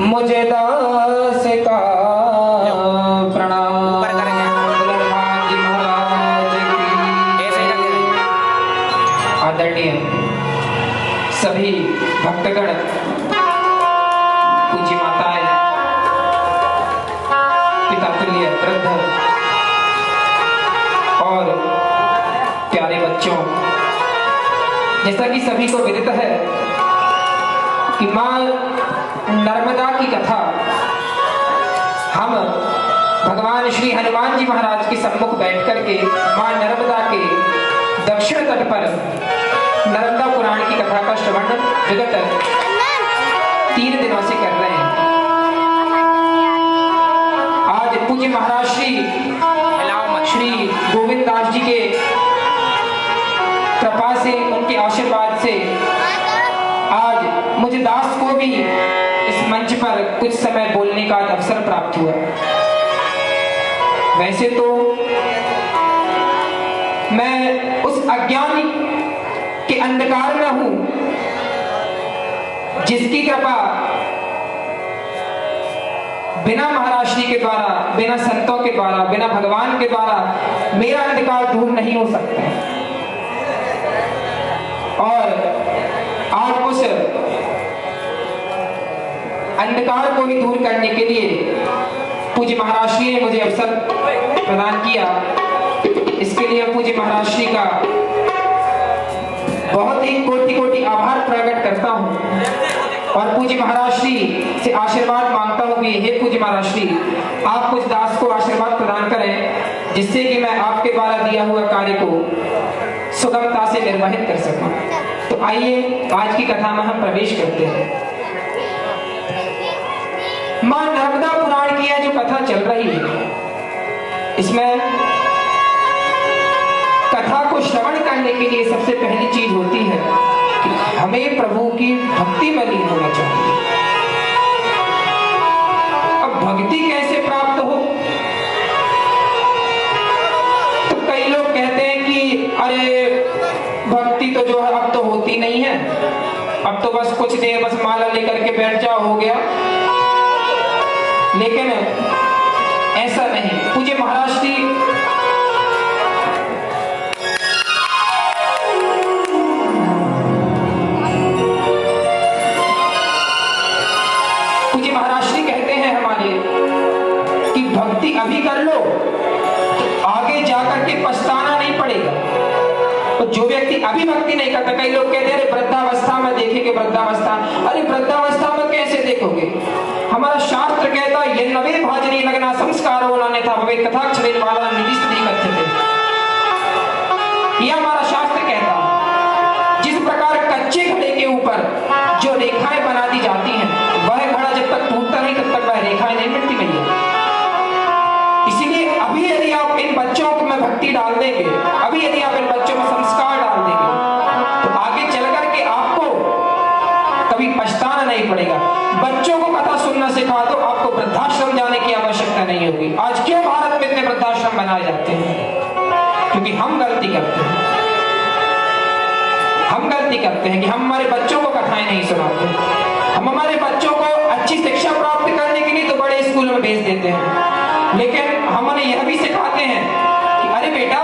मुझे दास का प्रणाम। हनुमान जी महाराज की। आदरणीय सभी भक्तगण, पूज्य माताएं, पितातुल्य वृद्ध और प्यारे बच्चों, जैसा कि सभी को विदित है कि मां नर्मदा की कथा हम भगवान श्री हनुमान जी महाराज के सम्मुख बैठ करके मां नर्मदा के दक्षिण तट पर नर्मदा पुराण की कथा का श्रवण विगत 3 दिनों से कर रहे हैं। आज पूज्य महाराज श्री गोविंद दास जी के कृपा से, उनके आशीर्वाद से आज मुझे दास को भी इस मंच पर कुछ समय बोलने का अवसर प्राप्त हुआ। वैसे तो मैं उस अज्ञानी के अंधकार में हूं जिसकी कृपा बिना महाराज श्री के द्वारा, बिना संतों के द्वारा, बिना भगवान के द्वारा मेरा अंधकार दूर नहीं हो सकता। और आज उस अंधकार को ही दूर करने के लिए पूज्य महाराज श्री ने मुझे अवसर प्रदान किया। इसके लिए पूज्य महाराज श्री का बहुत ही कोटि कोटि आभार प्रकट करता हूँ और पूज्य महाराज श्री से आशीर्वाद मांगता हूँ कि हे पूज्य महाराज श्री, आप कुछ दास को आशीर्वाद प्रदान करें जिससे कि मैं आपके द्वारा दिया हुआ कार्य को सुगमता से निर्वहित कर सकूं। तो आइए आज की कथा में हम प्रवेश करते हैं। मां नर्मदा पुराण की यह जो कथा चल रही है, इसमें कथा को श्रवण करने के लिए सबसे पहली चीज होती है कि हमें प्रभु की भक्ति में लीन होना चाहिए। अब भक्ति कैसे प्राप्त हो? तो कई लोग कहते हैं कि अरे भक्ति तो जो है अब तो होती नहीं है, अब तो बस कुछ देर बस माला लेकर के बैठ जाओ, हो गया। लेकिन ऐसा नहीं। पूज्य महाराज श्री करके पछताना नहीं पड़ेगा। तो जो व्यक्ति अभी भक्ति नहीं करता, कई लोग कहते हैं अरे वृद्धावस्था में देखेंगे, वृद्धावस्था, अरे वृद्धावस्था में कैसे देखोगे? हमारा शास्त्र कहता है ये नवे भाजनी लगना संस्कार उन्होंने था भवे कथा छेद वाला निदिष्ट नहीं करते थे। यह हमारा शास्त्र कहता है। जिस प्रकार कच्चे घड़े के ऊपर जो रेखाएं बना दी जाती हैं, वह घड़ा जब तक टूटता नहीं तब तक वह रेखाएं नहीं मिटती भैया। इसीलिए अभी यदि आप इन बच्चों में भक्ति डाल देंगे, अभी यदि आप इन बच्चों में संस्कार डाल देंगे, तो आगे चल करके आपको कभी पछताना नहीं पड़ेगा। बच्चों को कथा सुनना सिखा दो, आपको वृद्धाश्रम जाने की आवश्यकता नहीं होगी। आज क्यों भारत में इतने वृद्धाश्रम बनाए जाते हैं? क्योंकि हम गलती करते हैं। हम गलती करते हैं कि हम हमारे बच्चों को कथाएं नहीं सुनाते। हम हमारे बच्चों को अच्छी शिक्षा प्राप्त करने के लिए तो बड़े स्कूल में भेज देते हैं, लेकिन हम उन्हें यह भी सिखाते हैं कि अरे बेटा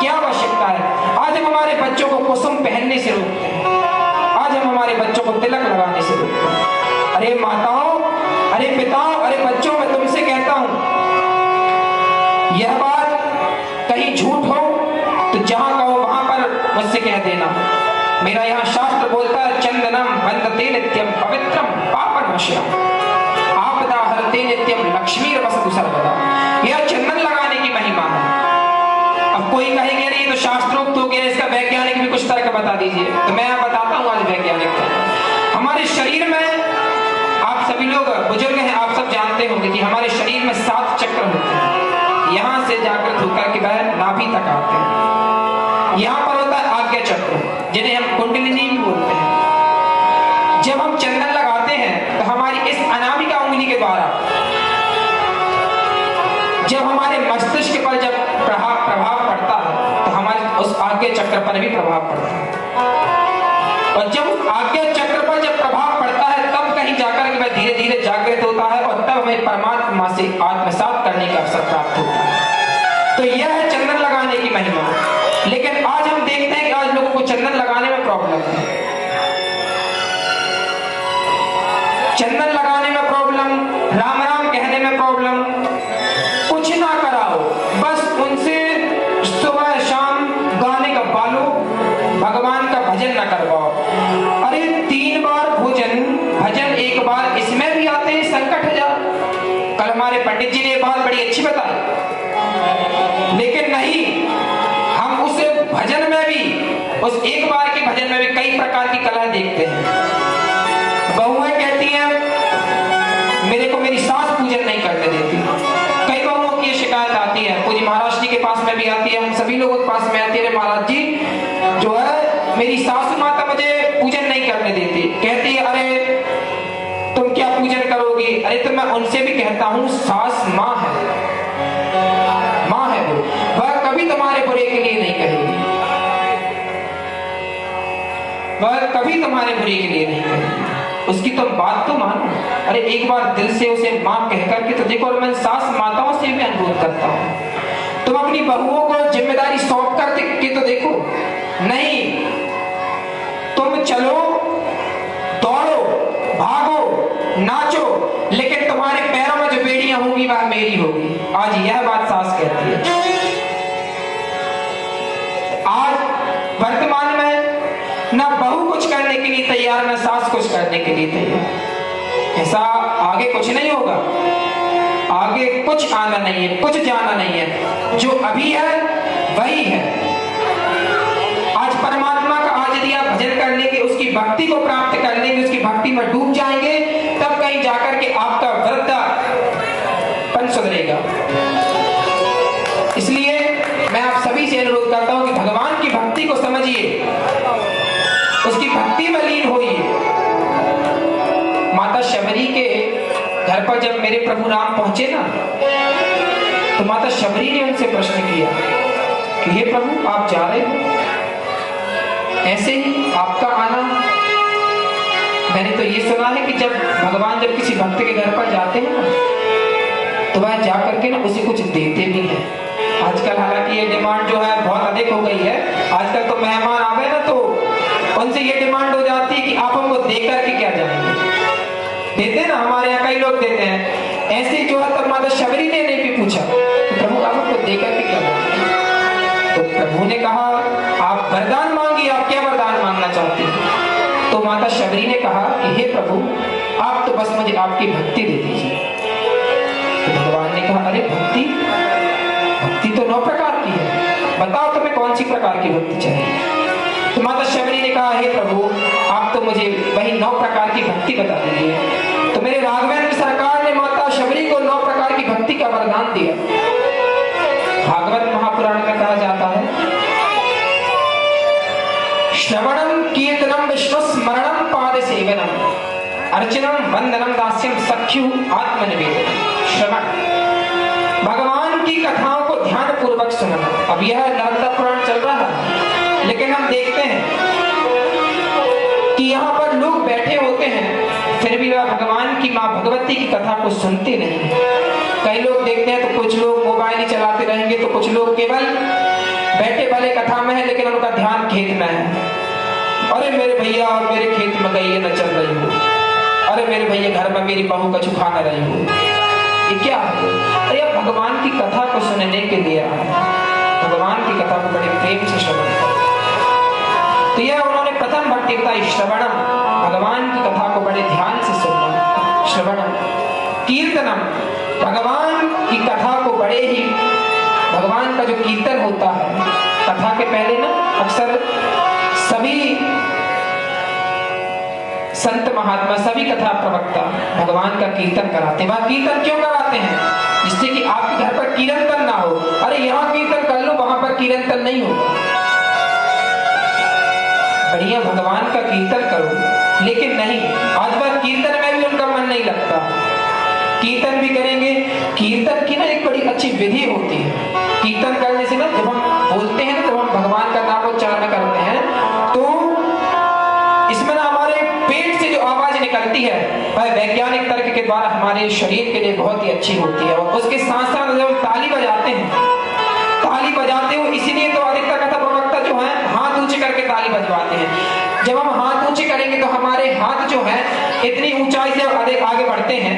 क्या आवश्यकता है। आज हम हमारे बच्चों को कुसुम पहनने से रोकते हैं, आज हम हमारे बच्चों को तिलक लगाने से रोकते हैं। अरे माताओं, अरे पिताओं, अरे बच्चों, मैं तुमसे कहता हूं यह बात कहीं झूठ हो तो जहां कहो वहां पर मुझसे कह देना। मेरा यहाँ शास्त्र बोलता है चंदनम वंदते नित्यम पवित्रम पापनाशनम आपदा हरते नित्यम लक्ष्मी वस्तु सर्वदा। यह चंदन लगाने की महिमा है। अब कोई कहेंगे नहीं तो शास्त्रोक्त हो गया, इसका वैज्ञानिक भी कुछ तर्क बता दीजिए। तो मैं बताता हूँ आज वैज्ञानिक तर्क। हमारे शरीर में, आप सभी लोग बुजुर्ग हैं, आप सब जानते होंगे कि हमारे शरीर में 7 चक्र होते हैं। यहां से जागृत होकर के वह नाभि तक आते हैं। यहां पर होता है आज्ञा चक्र, जिन्हें हम कुंडलिनी भी बोलते हैं। जब हम चंदन लगाते हैं तो हमारी इस अनामिका उंगली के द्वारा जब हमारे मस्तिष्क पर जब प्रभाव पड़ता है तो हमारे उस आज्ञा चक्र पर भी प्रभाव पड़ता है। और जब उस आज्ञा चक्र पर जब प्रभाव पड़ता है तब कहीं जाकर के वह धीरे धीरे जागृत होता है और तब हमें परमात्मा से आत्मसात करने का अवसर प्राप्त होता है। तो यह है चंदन लगाने की महिमा। लेकिन आज हम देखते हैं कि आज लोगों को चंदन लगाने में प्रॉब्लम है। चंदन लगाने में प्रॉब्लम, राम राम कहने में प्रॉब्लम। कुछ ना कराओ, बस उनसे सुबह शाम गाने का बालो, भगवान का भजन न करवाओ। अरे 3 बार भजन 1 बार, इसमें भी आते हैं संकट हजार। कल हमारे पंडित जी ने बात बड़ी अच्छी बताई, लेकिन नहीं, हम उस भजन में भी, उस 1 बार के भजन में भी कई प्रकार की कला देखते हैं। बहुएं कहती हैं मेरे को मेरी सास पूजन नहीं करने देती। कई बहुओं की शिकायत आती है, पूजी महाराज जी के पास में भी आती है, हम सभी लोगों के पास में आती है, महाराज जी जो है मेरी सासू माता मुझे पूजन नहीं करने देती। कहती है अरे तुम क्या पूजन करोगी? अरे तो मैं उनसे भी कहता हूँ सास माँ है, माँ है वो, वह कभी तुम्हारे बुरे के लिए नहीं कहेगी, वह कभी तुम्हारे बुरे के लिए नहीं कहेगी। उसकी तुम बात तो मानो। अरे एक बार दिल से उसे माँ कह करके तो देखो। और मैं सास माताओं से भी अनुरोध करता हूँ, तुम अपनी बहुओं को जिम्मेदारी सौंप करके तो देखो। नहीं, तुम चलो, दौड़ो, भागो, नाचो, लेकिन तुम्हारे पैरों में जो बेड़ियां होंगी वह मेरी होगी। आज यह बात सास कहती है। आज वर्तमान में ना बहू कुछ करने के लिए तैयार, ना सास कुछ करने के लिए तैयार। ऐसा आगे कुछ नहीं होगा, आगे कुछ आना नहीं है, कुछ जाना नहीं है। जो अभी है वही है। आज परमात्मा का आज यदि आप भजन करने के, उसकी भक्ति को प्राप्त करने के, उसकी भक्ति में डूब जाएंगे, तब कहीं जाकर के आपका वृद्धापन सुधरेगा। इसलिए मैं आप सभी से अनुरोध करता हूं कि भगवान की भक्ति को समझिए, उसकी भक्ति में लीन होइए। माता शबरी के घर पर जब मेरे प्रभु राम पहुंचे ना, तो माता शबरी ने उनसे प्रश्न किया कि हे प्रभु आप जा रहे हो, ऐसे ही आपका आना? मैंने तो ये सुना है कि जब भगवान जब किसी भक्त के घर पर जाते हैं ना, तो वह जाकर के ना उसे कुछ देते भी हैं। आजकल हालांकि ये डिमांड जो है बहुत अधिक हो गई है। आजकल तो मेहमान आवे ना तो उनसे ये डिमांड हो जाती है कि आप हमको दे करके क्या जाएंगे। देते ना, हमारे यहाँ कई लोग देते हैं। ऐसे जो है तब माता शबरी ने नहीं भी पूछा तो प्रभु आप हमको दे करके क्या जाएंगे। कहा आप वरदान मांगिए, आप क्या वरदान मांगना चाहते हैं? तो माता शबरी ने कहा कि हे प्रभु, आप तो बस मुझे आपकी भक्ति दे दीजिए। तो भगवान ने कहा अरे भक्ति तो 9 प्रकार की है, बताओ तुम्हें कौन सी प्रकार की भक्ति चाहिए? तो माता शबरी ने कहा हे प्रभु, आप तो मुझे वही 9 प्रकार की भक्ति बता दीजिए। तो मेरे राघवेंद्र सरकार ने माता शबरी को 9 प्रकार की भक्ति का वरदान दिया। भागवत महापुराण में कहा जाता है श्रवणम कीर्तनम विश्वस्मरणम पाद सेवनम अर्चनम वंदनम दास्यम सख्यु आत्मनिवेदनम। श्रवण, भगवान की कथाओं को ध्यान पूर्वक सुनना। अब यह नारद पुराण चल रहा है, लेकिन हम देखते हैं कि यहाँ पर लोग बैठे होते हैं, फिर भी वह भगवान की माँ भगवती की कथा को सुनते नहीं। कई लोग देखते हैं तो कुछ लोग मोबाइल ही चलाते रहेंगे, तो कुछ लोग केवल बैठे भले कथा में है लेकिन उनका ध्यान खेत में है। अरे मेरे भैया मेरे खेत में गई न चल रही हो, अरे मेरे भैया घर में मेरी बहू कछु खा न रही हो, ये क्या है? अरे भगवान की कथा को सुनने के लिए भगवान की कथा को बड़े प्रेम से श्रवण करो। तो यह उन्होंने प्रथम भक्ति बताई, श्रवणम, भगवान की कथा को बड़े ध्यान से सुनना। श्रवणम, कीर्तनम, भगवान की कथा को बड़े ही, भगवान का जो कीर्तन होता है कथा के पहले ना, अक्सर सभी संत महात्मा, सभी कथा प्रवक्ता भगवान का कीर्तन कराते हैं। वह कीर्तन क्यों कराते हैं? जिससे कि आपके घर पर कीर्तन ना हो। अरे यहाँ कीर्तन कर लो, वहां पर कीर्तन नहीं होगा। बढ़िया भगवान का कीर्तन करो, लेकिन नहीं, आज बार कीर्तन में भी उनका मन नहीं लगता। कीर्तन भी करेंगे, कीर्तन की ना एक बड़ी अच्छी विधि होती है। कीर्तन करने से ना जब हम बोलते हैं, जब हम भगवान का नाम उच्चारण करते हैं, तो इसमें ना हमारे पेट से जो आवाज निकलती है वह वैज्ञानिक तर्क के द्वारा हमारे शरीर के लिए बहुत ही अच्छी होती है। और उसके साथ साथ जब हम ताली बजाते हैं, ताली बजाते हो, इसीलिए तो अधिकतर कथा प्रवक्ता जो है हाथ ऊंचे करके ताली बजवाते हैं। जब हम हाथ ऊंचे करेंगे तो हमारे हाथ जो है इतनी ऊंचाई से अधिक आगे बढ़ते हैं।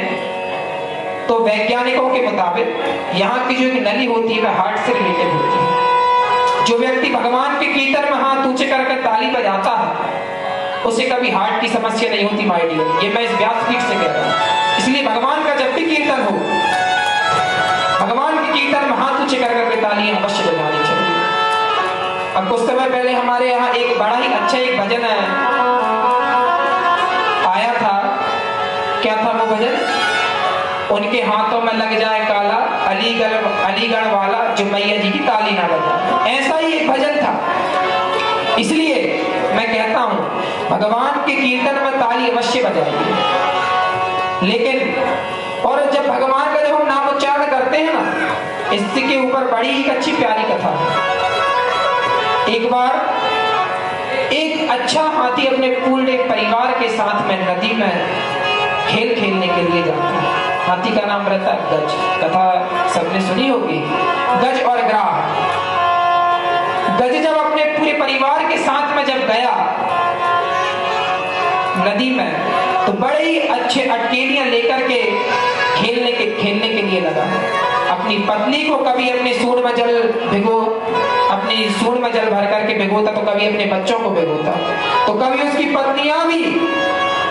तो वैज्ञानिकों के मुताबिक यहाँ की जो एक नली होती है वह हार्ट से रिलेटेड होती है। जो व्यक्ति भगवान के कीर्तन में हाथ ऊंचे करके ताली बजाता है उसे कभी हार्ट की समस्या नहीं होती माय डियर। ये मैं इस व्यासपीठ से कह रहा हूँ। इसलिए भगवान का जब भी कीर्तन हो, भगवान के कीर्तन में हाथ ऊंचे करके ताली अवश्य बजानी चाहिए। अब कुछ समय पहले हमारे यहाँ एक बड़ा ही अच्छा एक भजन आया था। क्या था वो भजन? उनके हाथों में लग जाए काला, अलीगढ़ वाला जो मैया जी की ताली ना बजा। ऐसा ही एक भजन था। इसलिए मैं कहता हूं भगवान के कीर्तन में ताली अवश्य बजाइए। लेकिन और जब भगवान का जब हम नाम उच्चारण करते हैं ना, इसके ऊपर बड़ी ही अच्छी प्यारी कथा है। एक बार एक अच्छा हाथी अपने पूरे परिवार के साथ में नदी में खेल खेलने के लिए जाता है। हाथी का नाम रहता है गज। कथा सबने सुनी होगी, गज और ग्राह। गज जब अपने पूरे परिवार के साथ में जब गया नदी में, तो बड़े ही अच्छे अटकेलियां लेकर के खेलने के लिए लगा। अपनी पत्नी को कभी अपने सूंड में जल भर करके भिगोता, तो कभी अपने बच्चों को भिगोता, तो कभी उसकी पत्नियां भी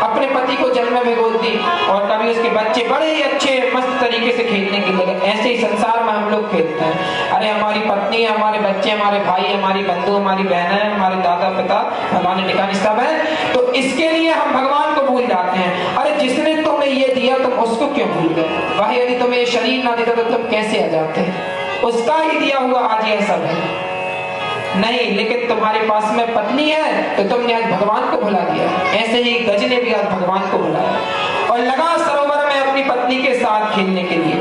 अपने पति को जल में भिगोती, और कभी उसके बच्चे बड़े ही अच्छे मस्त तरीके से खेलने के लिए। ऐसे ही संसार में हम लोग खेलते हैं। अरे हमारी पत्नी, हमारे बच्चे, हमारे भाई, हमारी बंधु, हमारी बहनें, हमारे दादा पिता, फलाने ठिकाने सब है, तो इसके लिए हम भगवान को भूल जाते हैं। अरे जिसने तुम्हें ये दिया तुम उसको क्यों भूल गए? वही यदि तुम्हें ये शरीर ना देता तो तुम कैसे आ जाते? उसका ही दिया हुआ आज यह सब है। नहीं, लेकिन तुम्हारे पास में पत्नी है तो तुमने आज भगवान को भुला दिया। ऐसे ही गज ने भी आज भगवान को भुलाया और लगा सरोवर में अपनी पत्नी के साथ खेलने के लिए।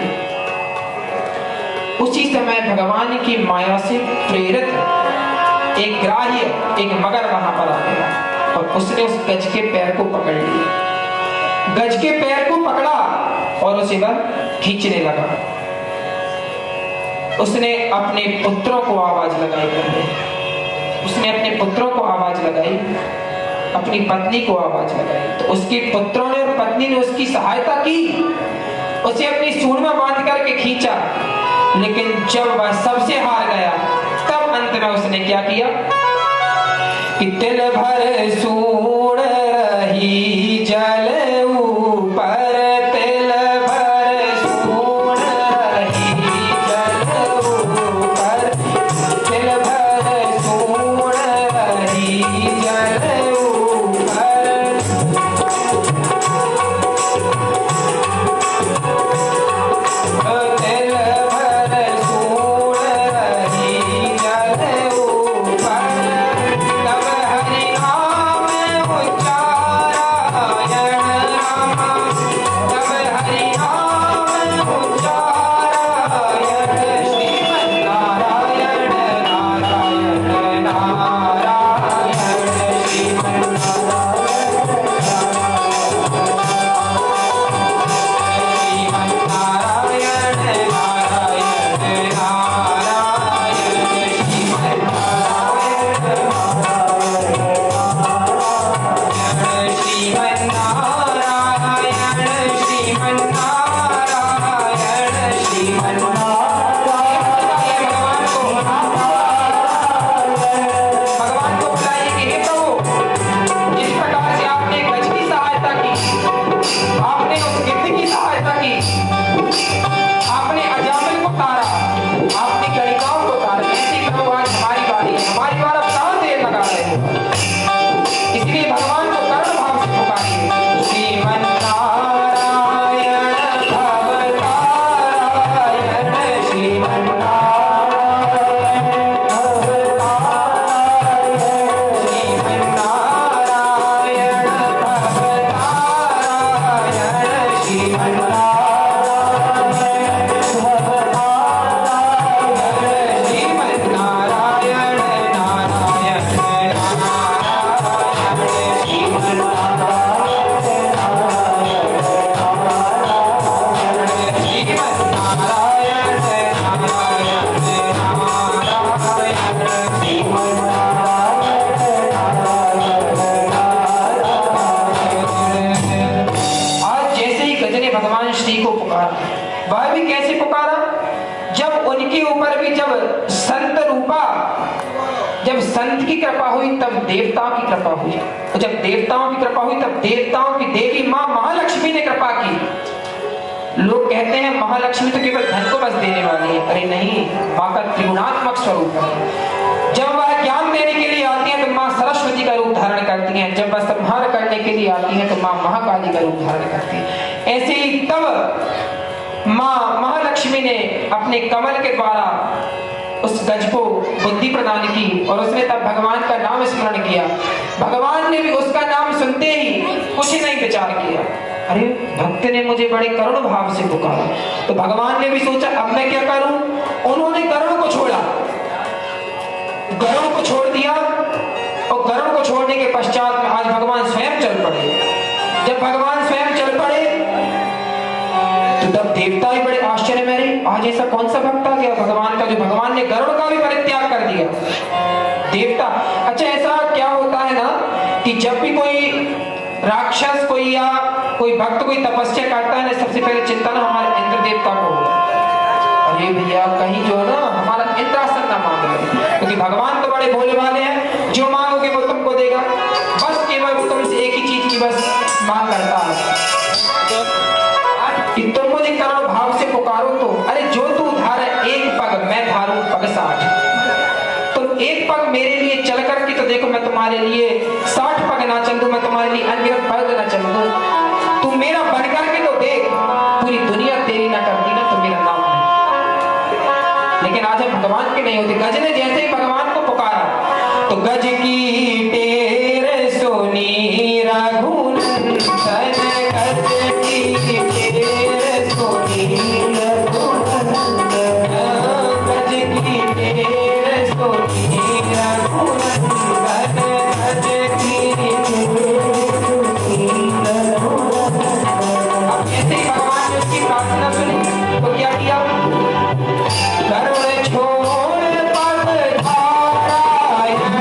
उसी समय भगवान की माया से प्रेरित एक ग्राह्य, एक मगर वहां पर आ गया और उसने उस गज के पैर को पकड़ लिया। गज के पैर को पकड़ा और उसे वह खींचने लगा। उसने अपने पुत्रों को आवाज लगाई, उसने अपने पुत्रों को आवाज लगाई, अपनी पत्नी को आवाज लगाई। तो उसके पुत्रों ने और पत्नी ने उसकी सहायता की, उसे अपनी सूंड में बांध करके खींचा। लेकिन जब वह सबसे हार गया, तब अंत समय उसने क्या किया कि तिल भर सूण रही जल ऊपर, तिल भर सूण रही जल ऊपर, तिल भर सूण रही जल ऊपर। तिल भर सूण रही जल ऊपर, तब हरि नाम उच्चारायण रामा, तब हरि नाम उच्चारायण, श्रीमन्नारायण नारायण नारायण, भगवान को बुलाइए कि हे प्रभु, जिस प्रकार से आपने गज की सहायता की, आपने उस गिद्ध की सहायता की, आपने अजामिल को तारा, आपने गणिकाओं को तारा, ऐसे ही प्रभु आज हमारी बारी है, हमारी बार अब कहाँ देर लगा रहे हो। इसलिए भगवान को करुण भाव से पुकारिए, श्रीमन्नारायण भवतारायण, श्रीमन्नारायण भगवान श्री को पुकारा। वह भी कैसे पुकारा, जब उनके ऊपर भी जब संत रूपा, जब संत की कृपा हुई तब देवताओं की कृपा हुई, और जब देवताओं की कृपा हुई तब देवताओं की देवी मां महालक्ष्मी ने कृपा की। लोग कहते हैं महालक्ष्मी तो केवल धन को बस देने वाली है, अरे नहीं, मां का त्रिगुणात्मक स्वरूप है। जब वह ज्ञान देने के लिए आती है तो मां सरस्वती का रूप धारण करती हैं, जब वह संहार करने के लिए आती है तो मां महाकाली का रूप धारण करती है। ऐसे ही तब मां महालक्ष्मी ने अपने कमल के द्वारा उस गज को बुद्धि प्रदान की और उसने तब भगवान का नाम स्मरण किया। भगवान ने भी उसका नाम सुनते ही कुछ नहीं विचार किया, अरे भक्त ने मुझे बड़े करुण भाव से पुकारा, तो भगवान ने भी सोचा अब मैं क्या करूं। उन्होंने गरुड़ को छोड़ा, गरुड़ को छोड़ दिया, और गरुड़ को छोड़ने के पश्चात में आज भगवान स्वयं चल पड़े। जब भगवान स्वयं चल पड़े तो तब देवता भी बड़े आश्चर्य में रहे, आज ऐसा कौन सा भक्त आ गया भगवान का, जो भगवान ने गरुड़ का भी परित्याग कर दिया। देवता, अच्छा ऐसा क्या होता है ना कि जब भी कोई राक्षस कोई या कोई भक्त कोई तपस्या करता है ना, सबसे पहले चिंता ना हमारे इंद्र देवता को, अरे भैया कहीं जो है ना हमारा इंद्रासन ना मांग ले, क्योंकि भगवान तो बड़े भोले वाले हैं, जो मांगोगे वो तुमको देगा। बस केवल वो तुमसे एक ही चीज की बस मांग करता है कि तुम मुझे करुण भाव से पुकारो तो, अरे जो तू धारे एक पग मैं धारूं पग 60, तुम एक पग मेरे लिए चल करके तो देखो, मैं तुम्हारे लिए 60 पग ना चल दूं, मैं तुम्हारे लिए अनगिनत पग ना चल दूं, तुम मेरा बन करके तो देख, पूरी दुनिया तेरी ना करती ना तो मेरा नाम नहीं। लेकिन आज हम भगवान के नहीं होते। गज ने जैसे ही भगवान को पुकारा तो गज की टेर सोनी रघुनंदन, गज की टेर सोनी रघुनंदन, गज की टेर सोनी रघुनंदन, गज की टेर सोनी रघुनंदन। अब जैसे ही भगवान ने उसकी प्रार्थना सुनी तो क्या किया, गरुड़ छोड़ पग धारायण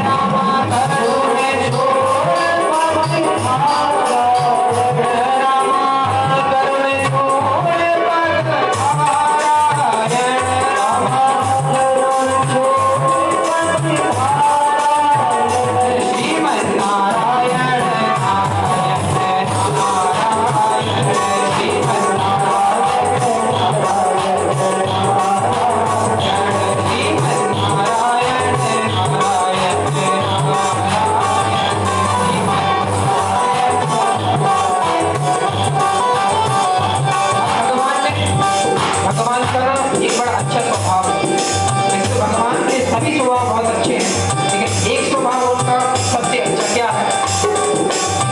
रामा, गरुड़ छोड़ पग धारायण रामा, गरुड़ छोड़ पग धारायण रामा, गरुड़ छोड़ अच्छे हैं, लेकिन एक स्वभाव उनका सबसे अच्छा क्या है,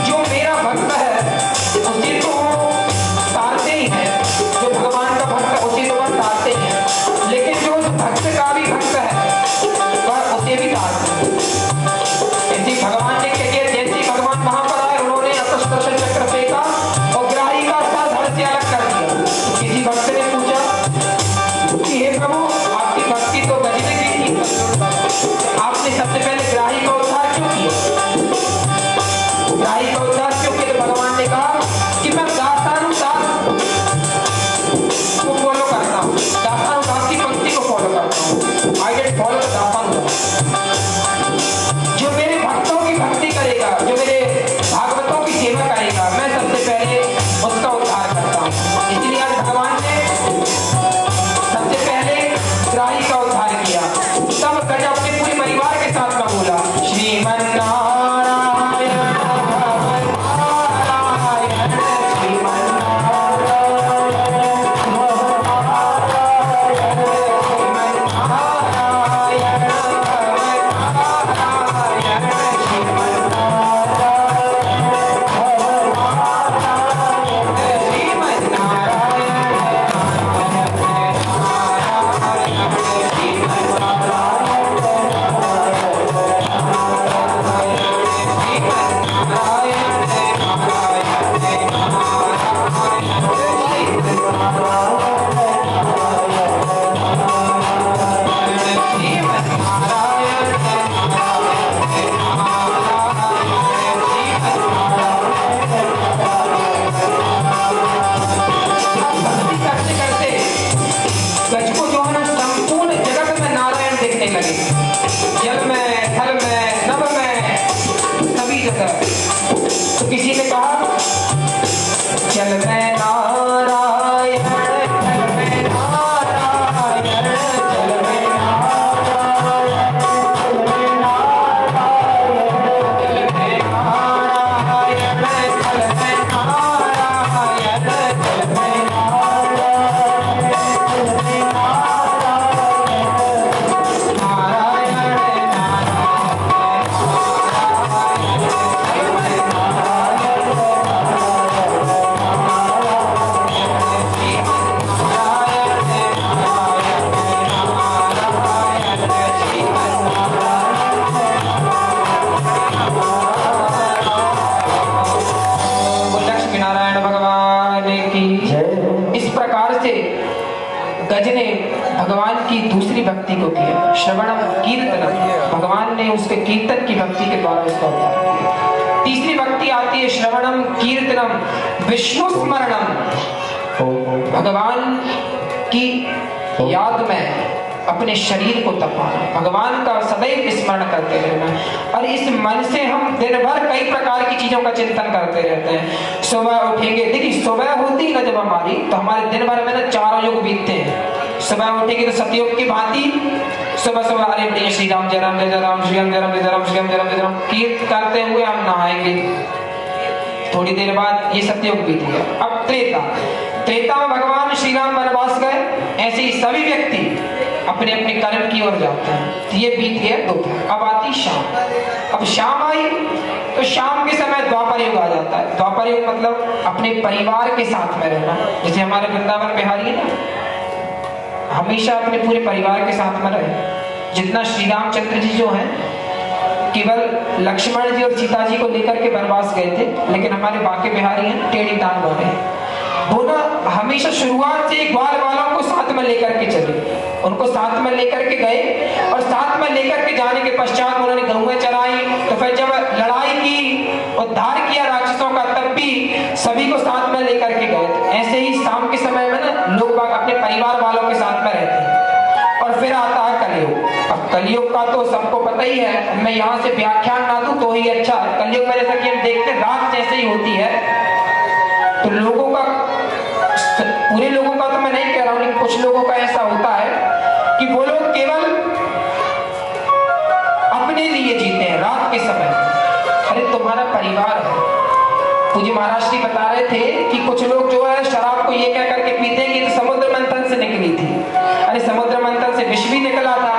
जो मेरा भक्त है उसे तो तारते ही है, जो भगवान का भक्त है उसे तो वह तारते ही है, लेकिन जो भक्त का भी भक्त है वह उसे भी तारते हैं। ऐसे भगवान ने क्या किया, जैसे भगवान वहां पर आए उन्होंने सुदर्शन चक्र फेंका और ग्राही का सर धड़ से अलग कर दिया। तो किसी भक्त ने पूछा कि हे प्रभु, आपकी भक्ति तो गजबे की थी, आपने सबसे पहले ग्राही का उद्धार क्यों किया? ग्राही का उद्धार क्यों किया? तो भगवान ने कहा कि मैं दासानुदास को फॉलो करता हूँ, दासानुदास की पंक्ति को फॉलो करता हूँ। आई गेट फॉलो दासानुदास। जो मेरे भक्तों की भक्ति करेगा, जो मेरे भागवतों की सेवा करेगा, मैं सबसे पहले उसका उद्धार करता हूँ। इसलिए आज भगवान ने सबसे पहले ग्राही का उद्धार किया। तब गज अपने पूरे परिवार के साथ में बोला, श्रीमन्नारायण तो किसी ने कहा चल मैं नारायण, चल मैं नारायण, चल मैं नारायण, चल मैं नारायण, चल मैं नारायण, चल मैं नारायण, चल मैं नारायण, चल मैं गज ने भगवान की दूसरी भक्ति को किया, श्रवणम कीर्तनम, भगवान ने उसके कीर्तन की भक्ति के द्वारा उसका उद्धार किया। तीसरी भक्ति आती है श्रवणम कीर्तनम विष्णु स्मरणम, भगवान की याद में अपने शरीर को तपाना, भगवान का सदैव स्मरण करते रहना। और इस मन से हम दिन भर कई प्रकार की चीजों का चिंतन करते रहते हैं। सुबह उठेंगे, देखिए सुबह होती ना जब हमारी, तो हमारे दिन भर में ना 4 युग बीतते हैं। सुबह उठेंगे तो सतयुग की भांति सुबह सुबह हरे बढ़िया श्री राम जय राम जय राम, श्री राम जय राम जय राम, श्री राम जय राम जय राम कीर्त करते हुए हम नहाएंगे। थोड़ी देर बाद ये सतयुग बीत गया। अब त्रेता में भगवान श्री राम वनवास गए, ऐसे ही सभी व्यक्ति अपने अपने कर्म की ओर जाते हैं। तो ये बीत गया दोपहर, अब आती शाम। अब शाम आई तो शाम के समय द्वापर युग आ जाता है। द्वापर युग मतलब अपने परिवार के साथ में रहना। जैसे हमारे वृंदावन बिहारी है ना, हमेशा अपने पूरे परिवार के साथ में रहे। जितना श्री रामचंद्र जी जो हैं केवल लक्ष्मण जी और सीता जी को लेकर के वनवास गए थे, लेकिन हमारे बाकी बिहारी हैं टेढ़ी टांग वाले, वो ना हमेशा शुरुआत से ग्वाल वालों को साथ में लेकर के चले, उनको साथ में लेकर के गए और साथ में लेकर के जाने के पश्चात उन्होंने गऊएं चराई। तो फिर जब लड़ाई की, उद्धार किया राक्षसों का, तब भी सभी को साथ में लेकर के गए। तो ऐसे ही शाम के समय में ना लोग बाग अपने परिवार वालों के साथ में रहते हैं। और फिर आता है कलयुग। अब कलयुग का तो सबको पता ही है, मैं यहाँ से व्याख्यान ना दूं तो ही अच्छा है। कलयुग में जैसा कि हम देखते हैं रात जैसे ही होती है, तो लोगों का, पूरे लोगों का तो मैं नहीं कह रहा हूं, लेकिन कुछ लोगों का ऐसा होता है कि वो लोग केवल अपने लिए जीते हैं रात के समय। अरे तुम्हारा परिवार है। पूज्य महाराज जी बता रहे थे कि कुछ लोग जो है शराब को ये कह करके पीते हैं कि तो समुद्र मंथन से निकली थी। अरे समुद्र मंथन से विष भी निकला था,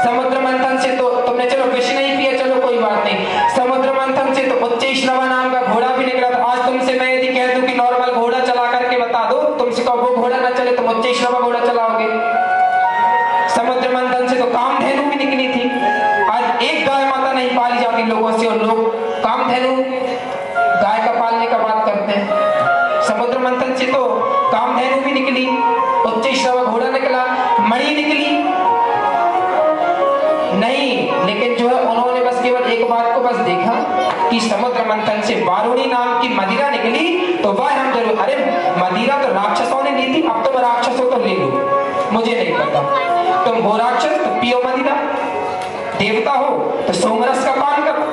समुद्र मंथन से तो तुमने चलो विष नहीं पिया, चलो कोई बात नहीं, समुद्र मंथन से तो उच्चैश्रवा नाम का घोड़ा भी निकला था। आज तुमसे मैं यदि कह दूं कि नॉर्मल घोड़ा चला करके बता दो, तुमसे कहो वो घोड़ा ना चले, तुम उच्चैश्रवा घोड़ा चलाओगे। समुद्र मंथन से तो कामधेनु भी निकली थी। आज एक गाय माता नहीं पाली जाती लोगों से, और लोग कामधेनु गाय का पालने का बात करते हैं। समुद्र मंथन से तो कामधेनु भी निकली, उच्चैश्रवा घोड़ा निकला, मणि निकली नहीं, लेकिन जो है उन्होंने बस केवल एक बात को बस देखा कि समुद्र मंथन से वारुणी नाम की मदिरा निकली, तो वह हम जरूर, अरे मदिरा तो राक्षसों ने ली थी, अब तुम राक्षसों तो ले लो, मुझे नहीं पता, तुम हो राक्षस तो पियो मदिरा, देवता हो तो सोमरस का पान करो।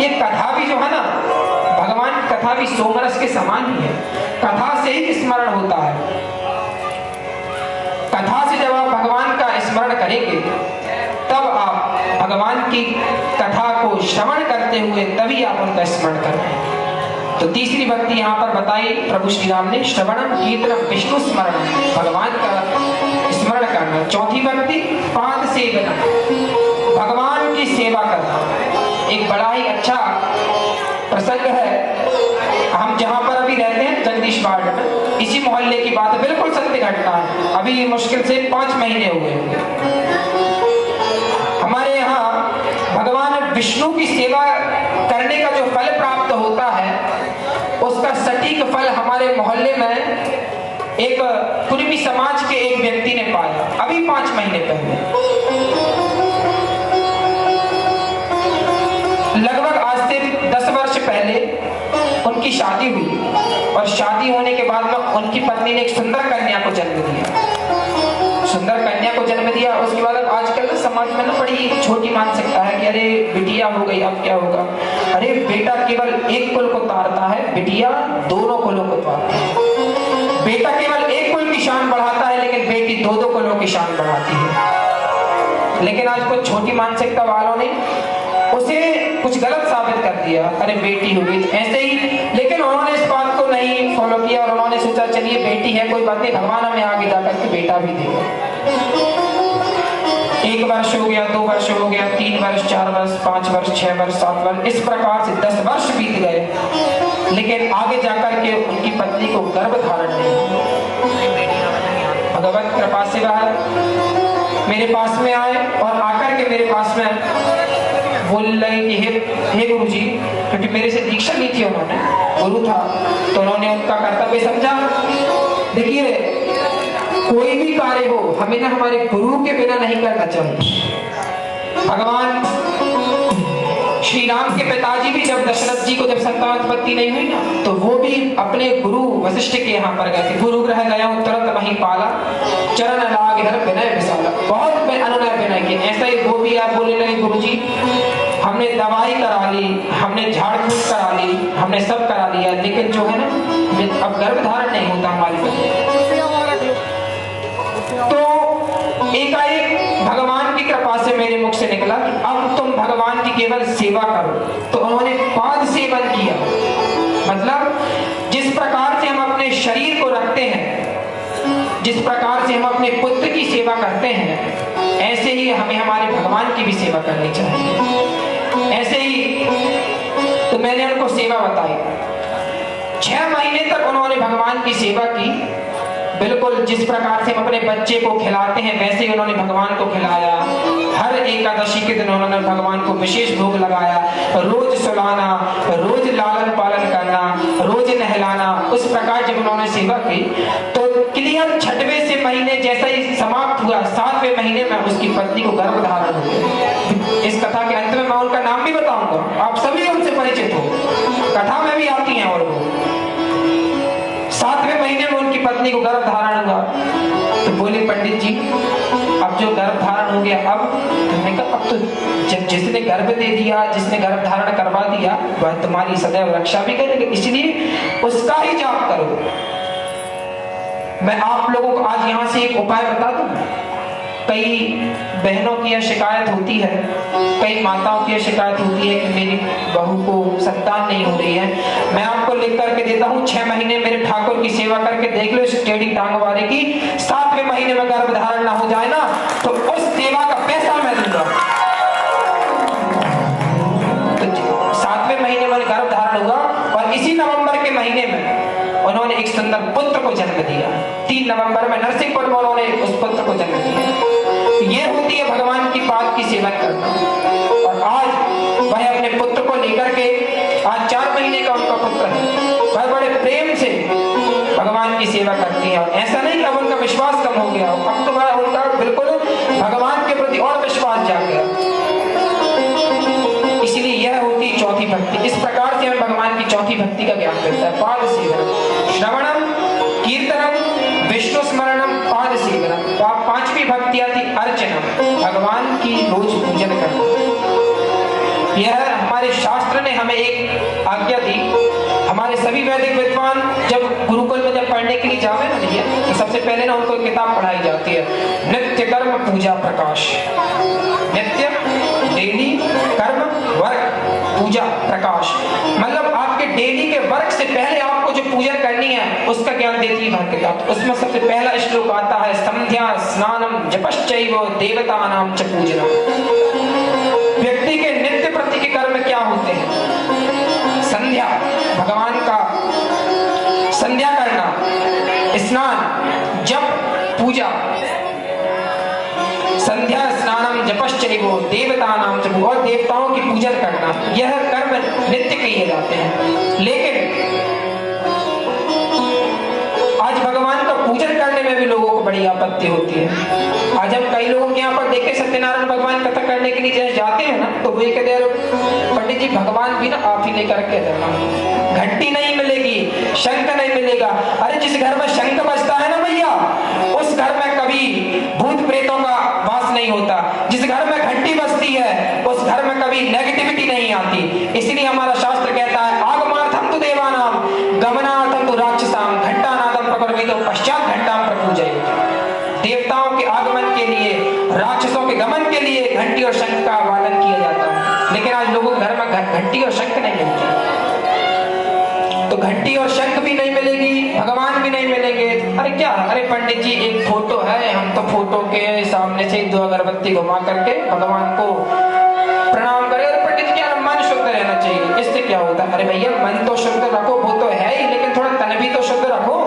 ये कथा भी जो है ना, भगवान की कथा भी सोमरस के समान ही है, कथा से ही स्मरण होता है। कथा से जब आप भगवान का स्मरण करेंगे, तब आप भगवान की कथा को श्रवण करते हुए तभी आप उनका स्मरण करें। तो तीसरी भक्ति यहाँ पर बताई प्रभु श्री राम ने, श्रवणम कीर्तनम विष्णु स्मरण, भगवान का स्मरण करना। चौथी भक्ति पाद सेवनम, भगवान की सेवा करना। एक बड़ा ही अच्छा प्रसंग है, हम जहाँ पर अभी रहते हैं जगदीश वार्ड में, इसी मोहल्ले की बात है, बिल्कुल सत्य घटना है, अभी मुश्किल से 5 महीने हुए होंगे। हमारे यहाँ भगवान विष्णु की सेवा करने का जो फल प्राप्त होता है, उसका सटीक फल हमारे मोहल्ले में एक कुर्मी समाज के एक व्यक्ति ने पाया, अभी 5 महीने पहले। लगभग आज से 10 वर्ष पहले उनकी शादी हुई, और शादी होने के बाद में उनकी पत्नी ने एक सुंदर कन्या को जन्म दिया। सुंदर कन्या को जन्म दिया, उसके बाद आजकल समाज में ना बड़ी छोटी मानसिकता है कि अरे बिटिया हो गई, अब क्या होगा। अरे बेटा केवल एक कुल को तारता है, बिटिया दोनों कुलों को तारती है। बेटा केवल एक कुल की शान बढ़ाता है, लेकिन बेटी 2-2 कुलों की शान बढ़ाती है। लेकिन आज कुछ छोटी मानसिकता वालों ने उसे कुछ गलत साबित कर दिया, अरे बेटी हो गई ऐसे ही। लेकिन उन्होंने इस बात को नहीं फॉलो किया, और उन्होंने सोचा चलिए बेटी है कोई बात नहीं, भगवान हमें आगे जाकर के बेटा भी देगा। 1 वर्ष हो गया, 2 वर्ष हो गया, 3 वर्ष, 4 वर्ष, 5 वर्ष, 6 वर्ष, 7 वर्ष, इस प्रकार से 10 वर्ष बीत गए, लेकिन आगे जाकर के उनकी पत्नी को गर्भ धारण नहीं। भगवत कृपा से वह मेरे पास में आए, और आकर के मेरे पास में बोल रहे कि हे गुरु जी, क्योंकि मेरे से दीक्षा ली थी उन्होंने, गुरु था, तो उन्होंने उनका कर्तव्य समझा। देखिए कोई भी कार्य हो, हमें ना हमारे गुरु के बिना नहीं करना चाहिए। भगवान श्री राम के पिताजी भी जब दशरथ जी को जब संतानोत्पत्ति नहीं हुई ना, तो वो भी अपने गुरु वशिष्ठ के यहाँ पर गए थे। गुरु ग्रह गया तुरंत वहीं पाला, चरण लाग हर विनय विशाला, बहुत अनुनय विनय किए। ऐसा ही वो भी आप बोले लगे गुरु जी हमने दवाई करा ली, हमने झाड़ फूक करा ली, हमने सब करा लिया, लेकिन जो है ना अब गर्भ धारण नहीं होता हमारी वजह। तो एकाएक भगवान की कृपा से मेरे मुख से निकला कि अब तुम भगवान की केवल सेवा करो। तो उन्होंने पाद सेवन किया, मतलब जिस प्रकार से हम अपने शरीर को रखते हैं, जिस प्रकार से हम अपने पुत्र की सेवा करते हैं, ऐसे ही हमें हमारे भगवान की भी सेवा करनी चाहिए। ऐसे ही तो मैंने उनको सेवा बताई। 6 महीने तक उन्होंने भगवान की सेवा की, बिल्कुल जिस प्रकार से हम अपने बच्चे को खिलाते हैं वैसे ही उन्होंने भगवान को खिलाया। हर एकादशी के दिन उन्होंने भगवान को विशेष भोग लगाया, रोज सुलाना, रोज लालन पालन करना, रोज नहलाना। उस प्रकार जब उन्होंने सेवा की तो क्लियर 6वें से महीने जैसा ही समाप्त हुआ, 7वें महीने में उसकी पत्नी को गर्भ धारण हो गया। इस कथा के अंत में मैं उनका नाम भी बताऊंगा, आप सभी उनसे परिचित हो, कथा में भी आती हैं। और वो 7वें महीने में उनकी पत्नी को गर्भ धारण हुआ। तो बोले पंडित जी अब जो गर्भ धारण हो गया, अब तुमने कहा अब तो जब जिसने गर्भ दे दिया, जिसने गर्भ धारण करवा दिया, वह तुम्हारी सदैव रक्षा भी करेगा, इसलिए उसका ही जाप करो। मैं आप लोगों को आज यहाँ से एक उपाय बता दूं। कई बहनों की यह शिकायत होती है, कई माताओं की यह शिकायत होती है कि मेरी बहू को संतान नहीं हो रही है। मैं आपको लिख करके देता हूँ, 6 महीने मेरे ठाकुर की सेवा करके देख लो इस टेढ़ी टांग वाले की, 7वें महीने में गर्भ धारण ना हो जाए ना तो उस सेवा का पैसा मैं दूंगा। तो 7वें महीने में गर्भ धारण हुआ और इसी नवंबर के महीने में उन्होंने एक सुंदर पुत्र को जन्म दिया। 3 नवंबर में नरसिंहपुर में उन्होंने उस पुत्र को जन्म दिया। ये होती है भगवान की बात की सेवा करना। और आज वह अपने पुत्र को लेकर के, आज 4 महीने का उनका पुत्र है, वह बड़े प्रेम से भगवान की सेवा करती है। और ऐसा नहीं कि अब उनका विश्वास कम हो गया, अब तो वह उनका बिल्कुल भगवान के प्रति और विश्वास जाग गया। इसलिए यह होती चौथी भक्ति। इस प्रकार से हमें भगवान की चौथी भक्ति का ज्ञान मिलता है। पाद सेवनम, श्रवणम, कीर्तनम, विष्णु स्मरणम, पाद सेवनम। 5वीं भक्ति आती अर्चनम, भगवान की रोज पूजन करना। यह हमारे शास्त्र ने हमें एक आज्ञा दी। हमारे सभी वैदिक विद्वान जब गुरुकुल में जब पढ़ने के लिए जावे ना भैया, तो सबसे पहले ना उनको किताब पढ़ाई जाती है, नित्य कर्म पूजा प्रकाश। नित्य डेली कर्म वर्क पूजा प्रकाश, मतलब आपके डेली के वर्क से पहले आपको जो पूजा करनी है उसका ज्ञान देती है किताब। उसमें सबसे पहला श्लोक आता है, संध्या स्नानम जपश्चैव देवतानां च पूजनम। व्यक्ति के नित्य प्रति के कर्म क्या होते हैं? संध्या, भगवान का संध्या करना, स्नान, जप, पूजा। संध्या स्नानम जपश्चैव देवतानां च, और देवताओं की पूजन करना, यह कर्म नित्य किए जाते हैं। लेकिन आज भगवान का पूजन करने में भी लोगों को बड़ी आपत्ति होती है। आज हम कई लोगों के यहाँ पर देखे सत्यनारायण भगवान कथा करने के लिए जाते हैं ना, तो वे कहते हैं पंडित जी भगवान भी ना आप ही लेकर के देना, घंटी नहीं मिलेगी, शंख नहीं मिलेगा। अरे जिस घर में शंख बजता है ना भैया, उस घर में कभी भूत प्रेतों का वास नहीं होता। जिस घर में घंटी बजती है उस घर में कभी नेगेटिविटी नहीं आती। इसलिए हमारा शास्त्र कहता है, आगमार्थम तु देवानाम गमनार्थम तु राक्षसाम घंटानादम प्रकर्वितो पश्चात घंटाम प्रपूजयेत्। देवताओं के आगमन के लिए, राक्षसों के गमन के लिए घंटी और शंख का वादन किया जाता है। लेकिन आज लोगों के घर में घंटी और शंख नहीं मिलती, तो घंटी और शंख भी नहीं मिलेगी, भगवान भी नहीं मिलेंगे। अरे क्या, अरे पंडित जी एक फोटो है, हम तो फोटो के सामने से 2 अगरबत्ती घुमा करके भगवान को प्रणाम करें। अरे पंडित जी क्या, मन शुद्ध रहना चाहिए, इससे क्या होता है? अरे भैया मन तो शुद्ध रखो, वो तो है ही, लेकिन थोड़ा तन भी तो शुद्ध रखो।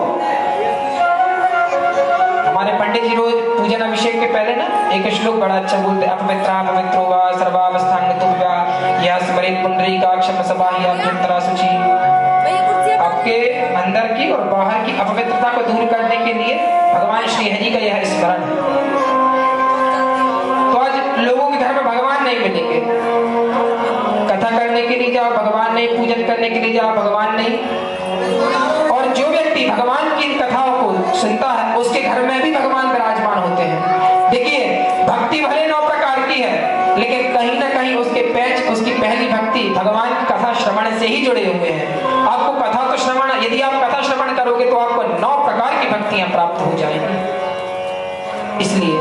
हमारे पंडित जी रोज पूजन अभिषेक के पहले ना एक श्लोक बड़ा अच्छा बोलते हैं, अपवित्रा पवित्रो वा सर्वावस्थांगतुभ्या या स्मरेत पुंडरीकाक्षं सबाह्या अभ्यंतरा शुचि। आपके अंदर की और बाहर की अपवित्रता को दूर करने के लिए भगवान श्री हरि का यह स्मरण है। तो आज लोगों के घर में भगवान नहीं मिलेंगे, कथा करने के लिए जाओ भगवान नहीं, पूजन करने के लिए जाओ भगवान नहीं। और जो व्यक्ति भगवान की कथाओं को सुनता है उसके घर में भी भगवान विराजमान होते हैं। देखिए भक्ति भले 9 प्रकार की है, लेकिन कहीं ना कहीं उसके पैच, उसकी पहली भक्ति भगवान की कथा श्रवण से ही जुड़े हुए हैं। आपको कथा तो श्रवण, यदि आप कथा श्रवण करोगे तो आपको 9 प्रकार की भक्तियां प्राप्त हो जाएंगी। इसलिए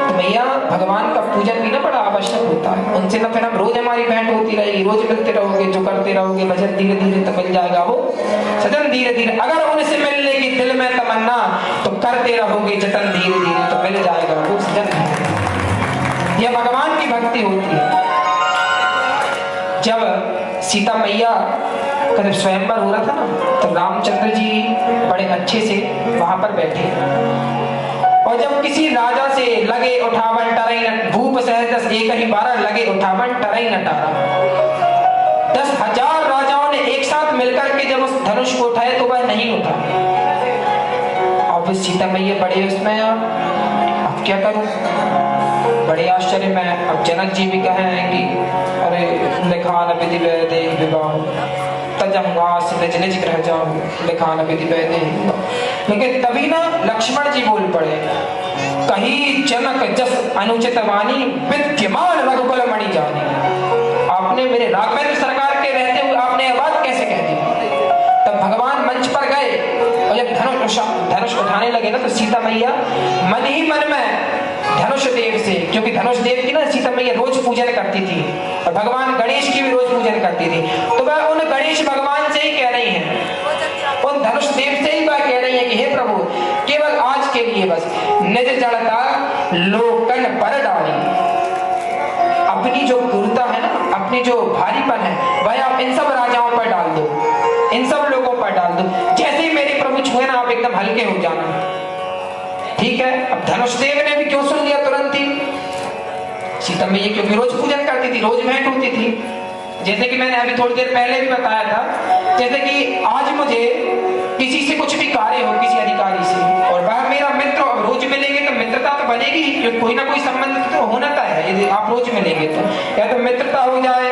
तो भैया भगवान का पूजन भी ना बड़ा आवश्यक होता है। उनसे ना फिर हम रोज हमारी भेंट होती रहेगी, रोज मिलते रहोगे, जो करते रहोगे भजन धीरे धीरे तो मिल जाएगा वो सजन धीरे धीरे। अगर उनसे मिलने की दिल में तमन्ना तो करते रहोगे जतन धीरे धीरे तो मिल जाएगा वो सजन धीरे। यह भगवान की भक्ति होती है। जब सीता मैया का जब स्वयंवर हो रहा था ना, तो रामचंद्र जी बड़े अच्छे से वहां पर बैठे, और जब किसी राजा से लगे उठावन टरई भूप सहज एक ही 12 लगे उठावन टरई नटारा। 10,000 राजाओं ने एक साथ मिलकर के जब उस धनुष को उठाए तो वह नहीं उठा। अब सीता मैया बड़े उसमें, अब क्या करूं, बड़े आश्चर्य में। अब जनक जी भी कहेंगी, अरे लिखान विधि वैदे विवाह तजंगास निज निज ग्रह जाओ, लिखान विधि वैदे। लेकिन तभी ना लक्ष्मण जी बोल पड़े, कही जनक जस अनुचित वाणी विद्यमान रघुकुल मणि जानी। आपने मेरे राघवेंद्र सरकार के रहते हुए आपने यह बात कैसे कह दी? तब भगवान मंच पर गए और जब धनुष उठाने लगे ना, तो सीता मैया मन ही मन में धनुष धनुष देव से, क्योंकि धनुष देव की ना सीता मैया रोज पूजन करती थी और भगवान गणेश की भी रोज पूजन करती थी, तो वह उन गणेश भगवान से ही कह रही है, उन धनुष देव से ही वह कह रही है कि हे प्रभु केवल आज के लिए बस निज जड़ता लोकन पर डाली, अपनी जो गुरुता है ना, अपनी जो भारीपन है वह आप इन सब राजाओं पर डाल दो, इन सब लोगों पर डाल दो, जैसे ही मेरे प्रभु छुए ना आप एकदम हल्के हो जाना। ठीक है, अब धनुष देव ने भी क्यों सुन लिया तुरंत ही, सीता मैया क्योंकि रोज पूजन करती थी, रोज भेंट होती थी, जैसे कि मैंने अभी थोड़ी देर पहले भी बताया था, जैसे कि आज मुझे किसी से कुछ भी कार्य हो, किसी अधिकारी से, और वह मेरा मित्र, अब रोज मिलेंगे तो मित्रता तो बनेगी, क्योंकि कोई ना कोई संबंध तो होना है, यदि आप रोज मिलेंगे तो या तो मित्रता हो जाए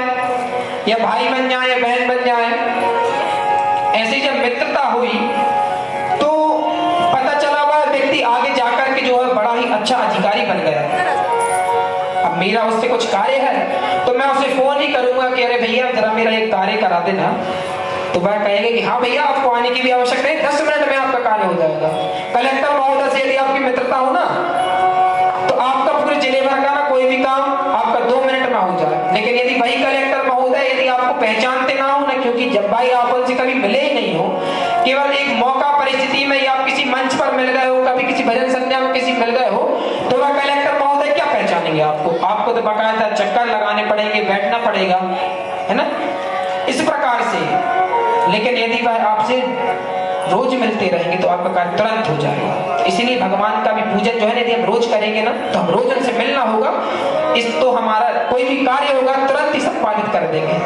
या भाई बन जाए या बहन बन जाए। ऐसे जब मित्रता हुई तो पता चला वह व्यक्ति आगे जाकर के जो है बड़ा ही अच्छा अधिकारी बन गया। अब मेरा उससे कुछ कार्य है तो मैं उसे फोन ही करूंगा कि अरे भैया जरा मेरा एक कार्य करा देना, तो वह कहेगा कि हाँ भैया आपको आने की भी आवश्यकता है, 10 मिनट में आपका कार्य हो जाएगा। कलेक्टर महोदय से यदि आपकी मित्रता हो ना तो आपका पूरे जिले भर का ना कोई भी काम आपका 2 मिनट में हो जाए, लेकिन यदि वही कलेक्टर महोदय यदि आपको पहचानते ना हो ना, क्योंकि जब भाई आप उनसे कभी मिले ही नहीं हो, केवल एक मौका परिस्थिति में या आप किसी मंच पर मिल गए हो, कभी किसी भजन संध्या में किसी मिल गए हो, तो वह कलेक्टर महोदय क्या पहचानेंगे आपको तो बकायदा चक्कर लगाने पड़ेंगे, बैठना पड़ेगा, है ना, इस प्रकार से। लेकिन यदि वह आपसे रोज मिलते रहेंगे तो आपका कार्य तुरंत हो जाएगा। इसीलिए भगवान का भी पूजन जो है यदि हम रोज करेंगे ना तो हम रोज उनसे मिलना होगा, इस तो हमारा कोई भी कार्य होगा तुरंत ही संपादित कर देंगे।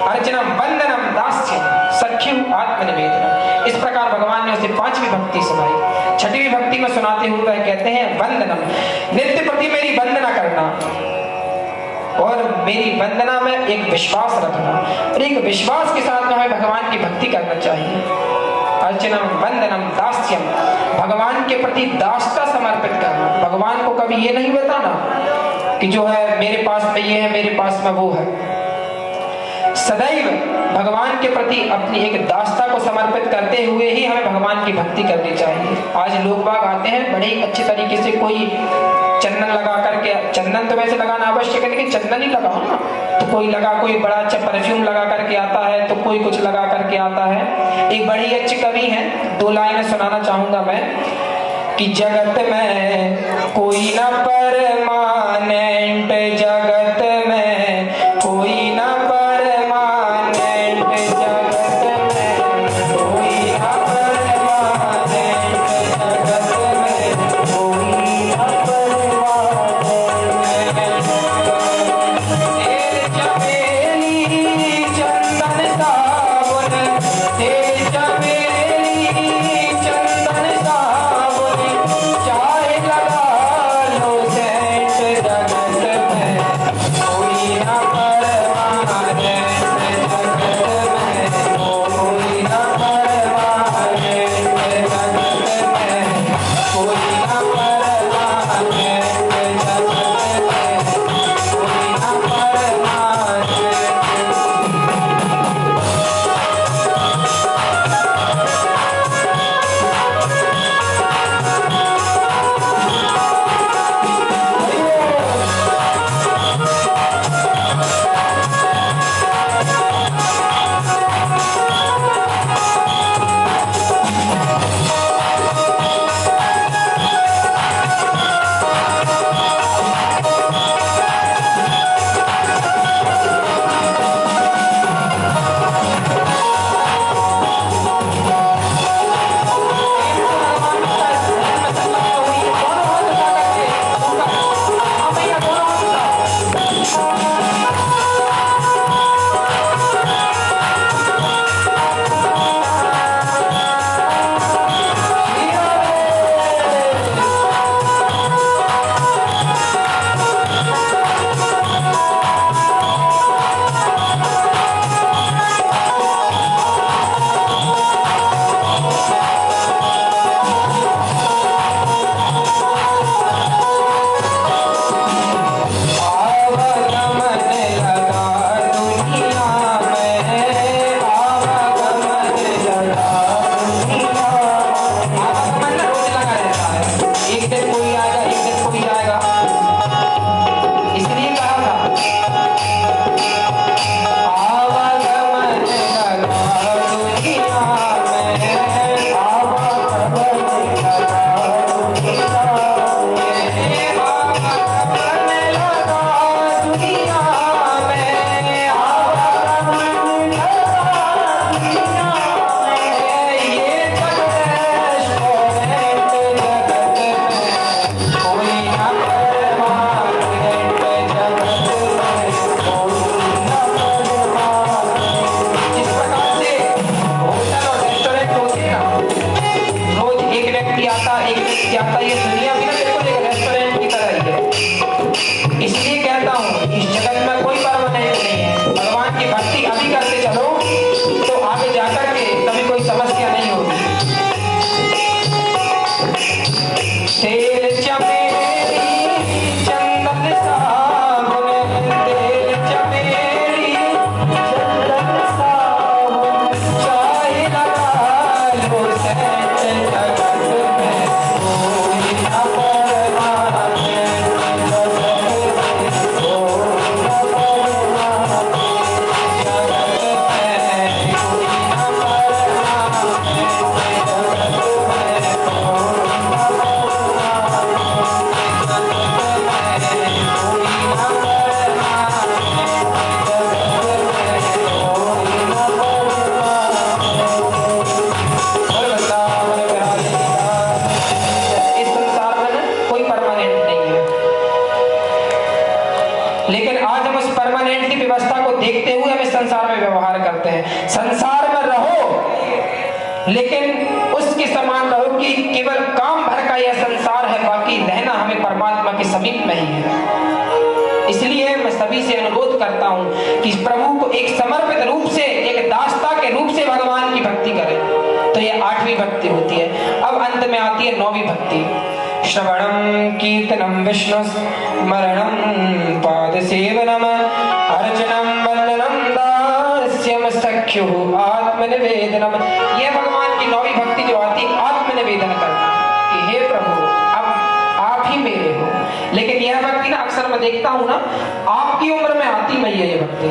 अर्चनम वंदनम दास्यम सख्यम आत्मनिवेदनम, इस प्रकार भगवान ने उसे 5वीं भक्ति सुनाई। 6वीं भक्ति में सुनाते हुए वह कहते हैं वंदनम, नित्य प्रति मेरी वंदना करना और मेरी वंदना में एक विश्वास रखना, और एक विश्वास के साथ हमें भगवान की भक्ति करना चाहिए। अर्चनम वंदनम दास्यम, भगवान के प्रति दासता समर्पित करना, भगवान को कभी ये नहीं बताना कि जो है मेरे पास में ये है, मेरे पास में वो है। सदैव भगवान के प्रति अपनी एक दासता को समर्पित करते हुए ही हमें भगवान की भक्ति करनी चाहिए। आज लोग बाग आते हैं बड़े अच्छे तरीके से, कोई चंदन लगा करके, चंदन तो वैसे लगाना आवश्यक है लेकिन चंदन ही लगाओ ना, तो कोई कोई बड़ा अच्छा परफ्यूम लगा करके आता है, तो कोई कुछ लगा करके आता है। एक बड़ी अच्छी कवि है, 2 लाइनें सुनाना चाहूंगा मैं कि जगत में कोई न परमानेंट, जगत में कोई न इस जगत में कोई परमानेंट नहीं है। भगवान की भक्ति अभी करते चलो तो आगे जाकर के कभी कोई समस्या नहीं होगी। तेल चमेली चंदन साबुन, तेल चमेली चंदन साबुन, चाहे लगा लो सहज जगत में कोई न परमाने, जगत में कोई न परमाने, जगत में कोई न परमाने, जगत में लेकिन आज हम उस परमानेंट की व्यवस्था को देखते हुए हम इस संसार में व्यवहार करते हैं। संसार में रहो लेकिन उसके समान रहो कि केवल काम भर का यह संसार है, बाकी रहना हमें परमात्मा के समीप में ही है। इसलिए मैं सभी से अनुरोध करता हूं कि प्रभु को एक समर्पित रूप से, एक दासता के रूप से भगवान की भक्ति करें। तो यह 8वीं भक्ति होती है। अब अंत में आती है 9वीं भक्ति। श्रवणम कीर्तनम विष्णु स्मरणम पाद सेवनम अर्चनम वंदनम दास्यम सख्यो आत्मनिवेदनम। यह भगवान की 9वीं भक्ति जो आती है आत्मनिवेदन करना कि हे प्रभु अब आप ही मेरे हो। लेकिन यह भक्ति ना अक्सर मैं देखता हूं ना, आपकी उम्र में आती नहीं है ये भक्ति,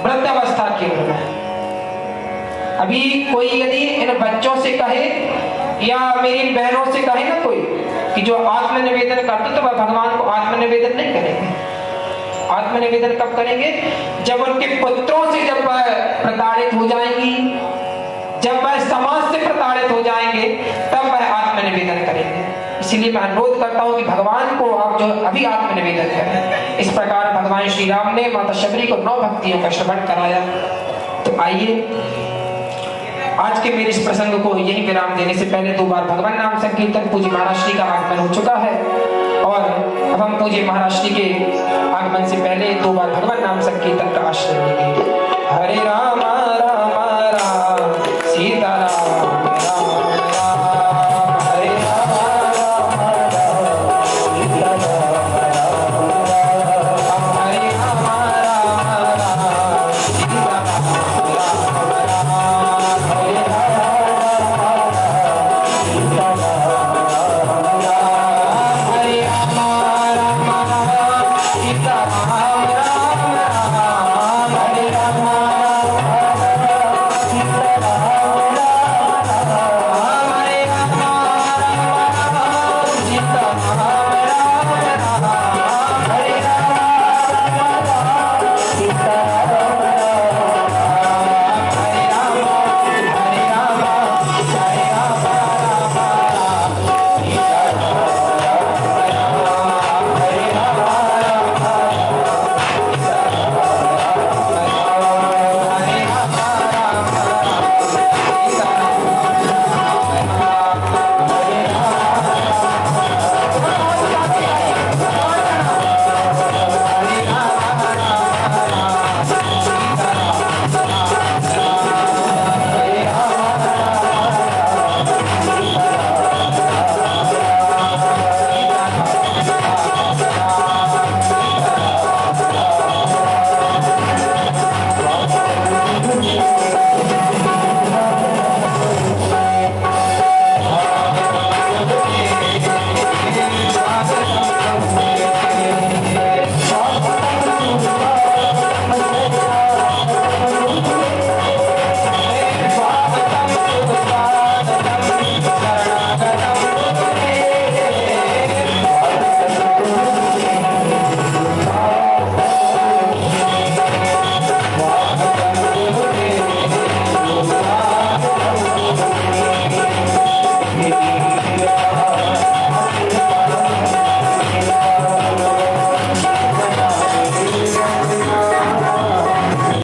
वृद्धावस्था की उम्र में। अभी कोई यदि इन बच्चों से कहे या मेरी इन बहनों से कहे ना कोई कि जो आत्मनिवेदन करती, तो वह भगवान को आत्मनिवेदन नहीं करेंगे। आत्मनिवेदन कब करेंगे? जब उनके पुत्रों से जब वह प्रताड़ित हो जाएंगी, जब वह समाज से प्रताड़ित हो जाएंगे, तब वह आत्मनिवेदन करेंगे। इसीलिए मैं अनुरोध करता हूं कि भगवान को आप जो अभी आत्मनिवेदन करें। इस प्रकार भगवान श्री राम ने माता शबरी को 9 भक्तियों का श्रवण कराया। तो आइए आज के मेरे इस प्रसंग को यही विराम देने से पहले 2 बार भगवान नाम संकीर्तन पूज्य महाराज श्री का आगमन हो चुका है, और अब हम पूज्य महाराज श्री के आगमन से पहले 2 बार भगवान नाम संकीर्तन का आश्रय लेंगे। हरे राम राम राम सीता राम राम राम, हरे राम राम राम सीता राम राम राम, हरे राम राम राम सीता राम राम राम, हरे राम राम राम सीता राम राम।